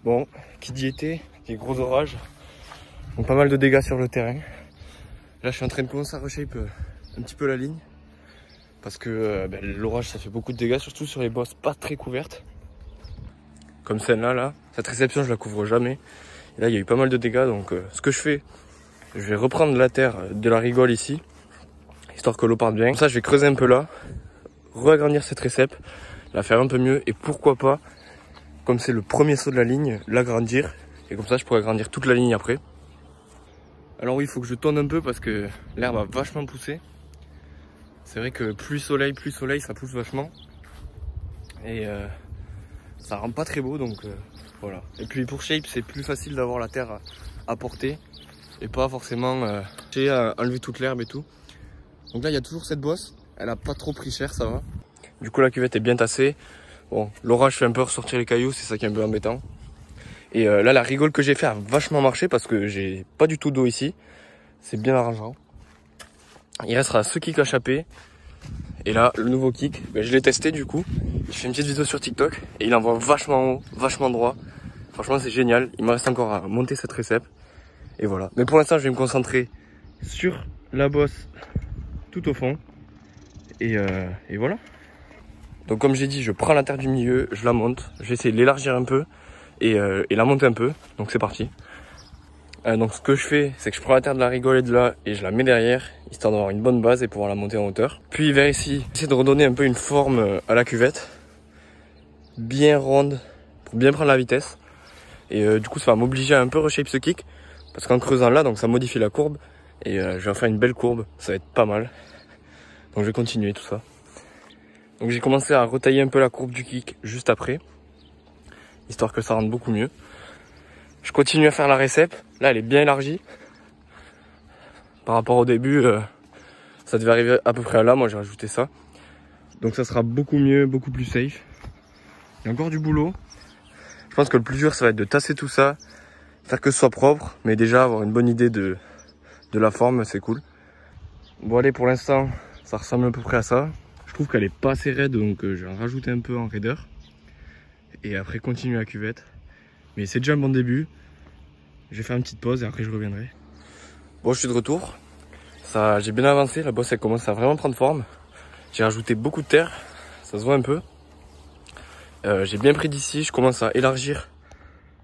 Bon, qui dit été, des gros orages, donc pas mal de dégâts sur le terrain. Là je suis en train de commencer à reshape un petit peu la ligne, parce que l'orage ça fait beaucoup de dégâts, surtout sur les bosses pas très couvertes. Comme celle-là, là. Cette réception je la couvre jamais. Et là il y a eu pas mal de dégâts, donc ce que je fais, je vais reprendre la terre de la rigole ici, histoire que l'eau parte bien. Comme ça je vais creuser un peu là, re-agrandir cette récep, la faire un peu mieux, et pourquoi pas, comme c'est le premier saut de la ligne, l'agrandir, et comme ça je pourrais agrandir toute la ligne après. Alors oui, il faut que je tourne un peu parce que l'herbe a vachement poussé. C'est vrai que plus soleil, ça pousse vachement. Et ça rend pas très beau, donc voilà. Et puis pour shape, c'est plus facile d'avoir la terre à porter et pas forcément à enlever toute l'herbe et tout. Donc là, il y a toujours cette bosse. Elle a pas trop pris cher, ça va. Du coup, la cuvette est bien tassée. Bon, l'orage fait un peu ressortir les cailloux, c'est ça qui est un peu embêtant. Et là, la rigole que j'ai fait a vachement marché parce que j'ai pas du tout d'eau ici. C'est bien arrangeant. Il restera ce kick à chaper. Et là, le nouveau kick, je l'ai testé du coup. J'ai fait une petite vidéo sur TikTok et il envoie vachement haut, vachement droit. Franchement, c'est génial. Il me reste encore à monter cette récep. Et voilà. Mais pour l'instant, je vais me concentrer sur la bosse tout au fond. Et voilà. Donc comme j'ai dit, je prends la terre du milieu, je la monte. Je vais essayer de l'élargir un peu et la monter un peu. Donc c'est parti. Donc ce que je fais, c'est que je prends la terre de la rigole et de là et je la mets derrière, histoire d'avoir une bonne base et pouvoir la monter en hauteur. Puis vers ici, j'essaie de redonner un peu une forme à la cuvette, bien ronde, pour bien prendre la vitesse. Et du coup ça va m'obliger à un peu reshape ce kick, parce qu'en creusant là, donc ça modifie la courbe. Et je vais faire une belle courbe, ça va être pas mal. Donc je vais continuer tout ça. Donc j'ai commencé à retailler un peu la courbe du kick juste après, histoire que ça rentre beaucoup mieux. Je continue à faire la récep. Là, elle est bien élargie. Par rapport au début, ça devait arriver à peu près à là. Moi, j'ai rajouté ça. Donc ça sera beaucoup mieux, beaucoup plus safe. Il y a encore du boulot. Je pense que le plus dur, ça va être de tasser tout ça, faire que ce soit propre, mais déjà avoir une bonne idée de la forme, c'est cool. Bon allez, pour l'instant, ça ressemble à peu près à ça. Je trouve qu'elle est pas assez raide, donc je vais en rajouter un peu en raideur. Et après, continuer la cuvette. Mais c'est déjà un bon début. Je vais faire une petite pause et après je reviendrai. Bon, je suis de retour. Ça, j'ai bien avancé, la bosse elle commence à vraiment prendre forme. J'ai rajouté beaucoup de terre, ça se voit un peu. J'ai bien pris d'ici, je commence à élargir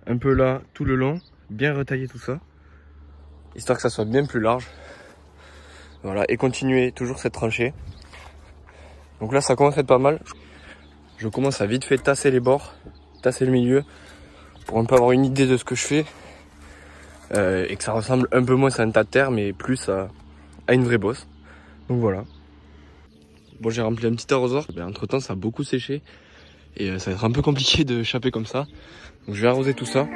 un peu là, tout le long. Bien retailler tout ça, histoire que ça soit bien plus large. Voilà, et continuer toujours cette tranchée. Donc là ça commence à être pas mal. Je commence à vite fait tasser les bords, tasser le milieu, pour un peu avoir une idée de ce que je fais. Et que ça ressemble un peu moins à un tas de terre, mais plus à une vraie bosse. Donc voilà. Bon, j'ai rempli un petit arrosoir. Entre temps ça a beaucoup séché. Et ça va être un peu compliqué de chaper comme ça. Donc je vais arroser tout ça.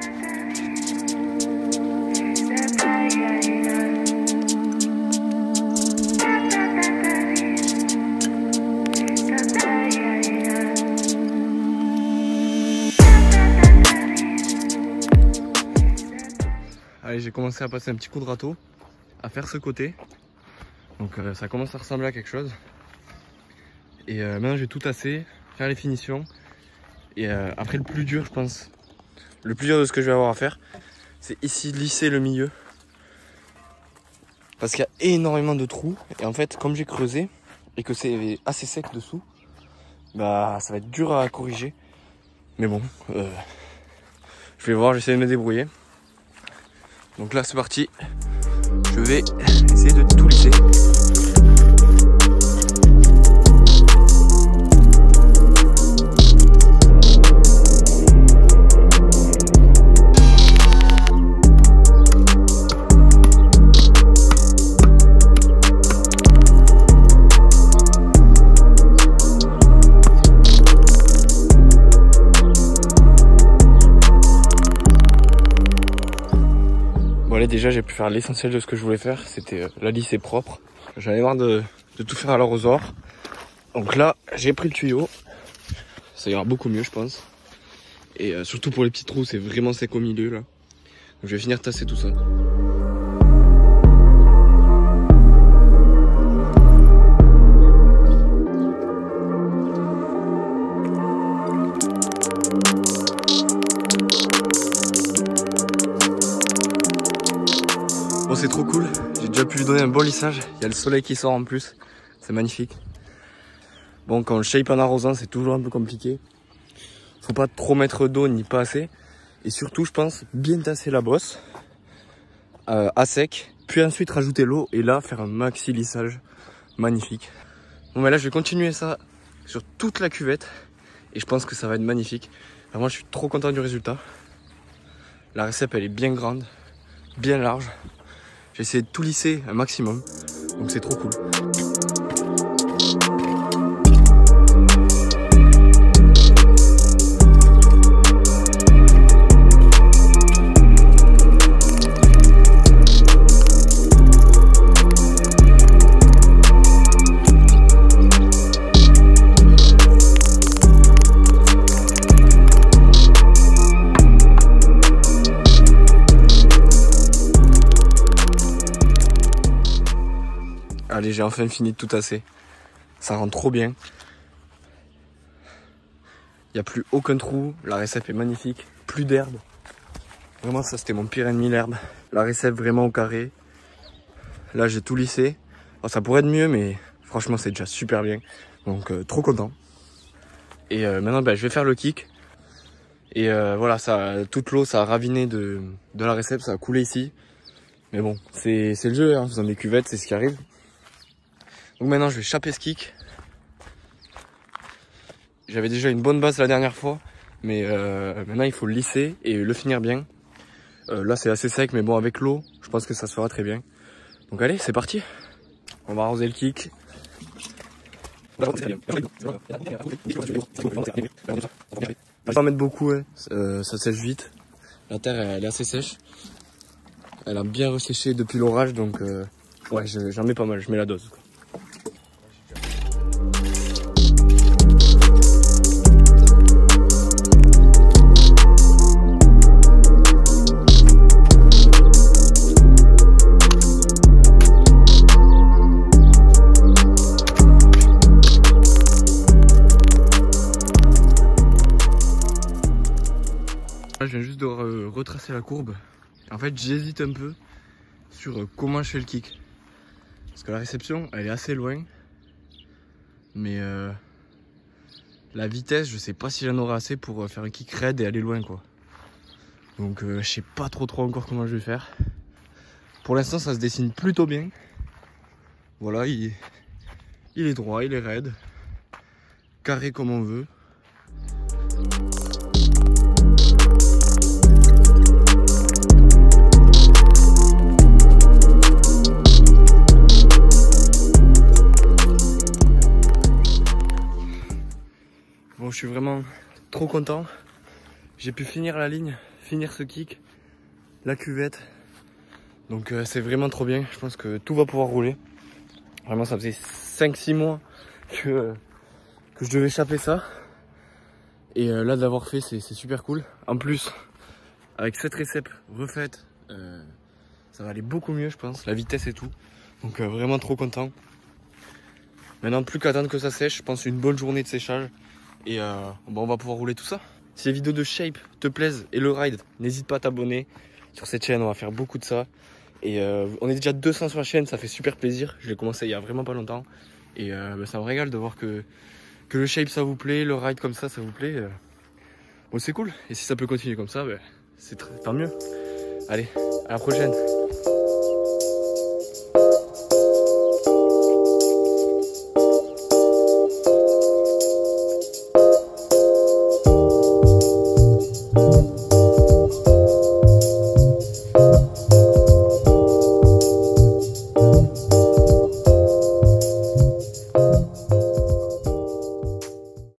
Allez, j'ai commencé à passer un petit coup de râteau, à faire ce côté. Donc ça commence à ressembler à quelque chose. Et maintenant je vais tout tasser, faire les finitions. Et après le plus dur, je pense, le plus dur de ce que je vais avoir à faire, c'est ici lisser le milieu. Parce qu'il y a énormément de trous. Et en fait, comme j'ai creusé et que c'est assez sec dessous, bah ça va être dur à corriger. Mais bon, je vais voir, j'essaie de me débrouiller. Donc là c'est parti, je vais essayer de tout lisser. Déjà j'ai pu faire l'essentiel de ce que je voulais faire, c'était la lisser propre. J'en ai marre de tout faire à l'arrosoir. Donc là j'ai pris le tuyau, ça ira beaucoup mieux je pense. Et surtout pour les petits trous, c'est vraiment sec au milieu là. Donc je vais finir de tasser tout ça. Bon, c'est trop cool, j'ai déjà pu lui donner un bon lissage, il y a le soleil qui sort en plus, c'est magnifique. Bon, quand on shape en arrosant, c'est toujours un peu compliqué. Faut pas trop mettre d'eau ni pas assez. Et surtout, je pense, bien tasser la bosse à sec, puis ensuite rajouter l'eau et là faire un maxi lissage magnifique. Bon, mais là je vais continuer ça sur toute la cuvette et je pense que ça va être magnifique. Vraiment, je suis trop content du résultat. La récep elle est bien grande, bien large. J'ai essayé de tout lisser un maximum, donc c'est trop cool. Allez, j'ai enfin fini de tout tasser. Ça rend trop bien. Il n'y a plus aucun trou. La récep est magnifique. Plus d'herbe. Vraiment, ça c'était mon pire ennemi, l'herbe. La récep vraiment au carré. Là, j'ai tout lissé. Alors, ça pourrait être mieux, mais franchement, c'est déjà super bien. Donc, trop content. Et maintenant, je vais faire le kick. Et voilà, toute l'eau, ça a raviné de la récep. Ça a coulé ici. Mais bon, c'est le jeu. Hein. Dans les cuvettes, c'est ce qui arrive. Donc maintenant je vais chaper ce kick. J'avais déjà une bonne base la dernière fois, mais maintenant il faut le lisser et le finir bien. Là c'est assez sec, mais bon avec l'eau, je pense que ça se fera très bien. Donc allez, c'est parti. On va arroser le kick. On va pas mettre beaucoup, hein. Ça sèche vite. La terre elle est assez sèche. Elle a bien resséché depuis l'orage, donc ouais, j'en mets pas mal, je mets la dose, quoi. Là, je viens juste de retracer la courbe. En fait, j'hésite un peu sur comment je fais le kick. Parce que la réception, elle est assez loin. Mais la vitesse, je sais pas si j'en aurai assez pour faire un kick raide et aller loin, quoi. Donc, je sais pas trop encore comment je vais faire. Pour l'instant, ça se dessine plutôt bien. Voilà, il est droit, il est raide. Carré comme on veut. Bon, je suis vraiment trop content. J'ai pu finir la ligne, finir ce kick, la cuvette. Donc c'est vraiment trop bien. Je pense que tout va pouvoir rouler. Vraiment, ça faisait 5-6 mois que je devais échapper ça. Et là, de l'avoir fait, c'est super cool. En plus, avec cette récep refaite, ça va aller beaucoup mieux, je pense. La vitesse et tout. Donc vraiment trop content. Maintenant, plus qu'à attendre que ça sèche. Je pense une bonne journée de séchage. Et bon, on va pouvoir rouler tout ça. Si les vidéos de shape te plaisent et le ride, n'hésite pas à t'abonner. Sur cette chaîne, on va faire beaucoup de ça. Et on est déjà 200 sur la chaîne, ça fait super plaisir. Je l'ai commencé il y a vraiment pas longtemps. Et ça me régale de voir que le shape ça vous plaît, le ride comme ça vous plaît. Bon, c'est cool. Et si ça peut continuer comme ça, c'est tant mieux. Allez, à la prochaine.